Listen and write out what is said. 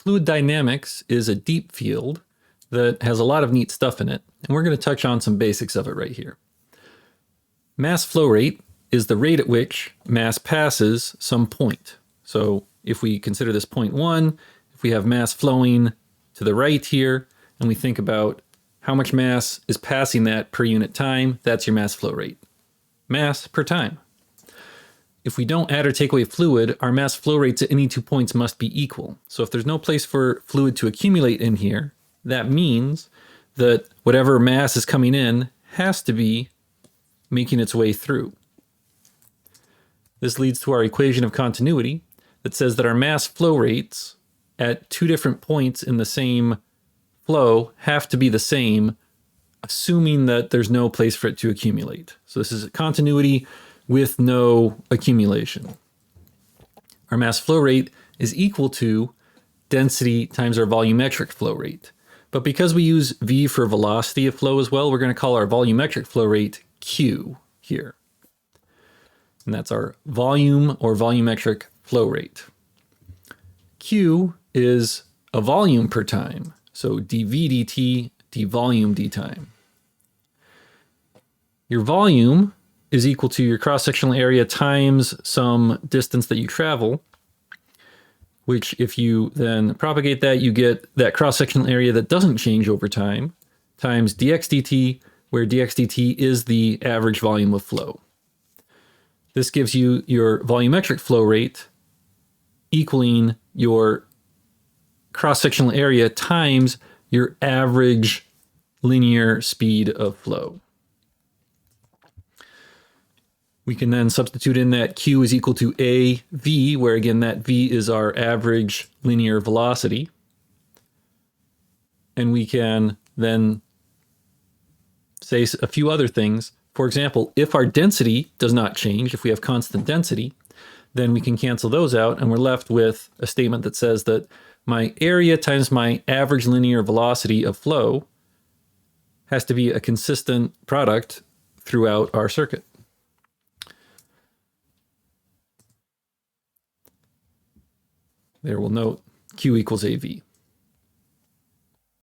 Fluid dynamics is a deep field that has a lot of neat stuff in it, and we're going to touch on some basics of it right here. Mass flow rate is the rate at which mass passes some point. So if we consider this point 1, if we have mass flowing to the right here, and we think about how much mass is passing that per unit time, that's your mass flow rate. Mass per time. If we don't add or take away fluid, our mass flow rates at any 2 points must be equal. So if there's no place for fluid to accumulate in here, that means that whatever mass is coming in has to be making its way through. This leads to our equation of continuity that says that our mass flow rates at 2 different points in the same flow have to be the same, assuming that there's no place for it to accumulate. So this is a continuity with no accumulation. Our mass flow rate is equal to density times our volumetric flow rate. But because we use V for velocity of flow as well, we're going to call our volumetric flow rate Q here. And that's our volume or volumetric flow rate. Q is a volume per time. So dV dt, d volume d time. Your volume is equal to your cross-sectional area times some distance that you travel, which if you then propagate that, you get that cross-sectional area that doesn't change over time, times dx dt, where dx dt is the average volume of flow. This gives you your volumetric flow rate equaling your cross-sectional area times your average linear speed of flow. We can then substitute in that Q is equal to AV, where again that V is our average linear velocity. And we can then say a few other things. For example, if our density does not change, if we have constant density, then we can cancel those out and we're left with a statement that says that my area times my average linear velocity of flow has to be a consistent product throughout our circuit. There we'll note Q equals AV.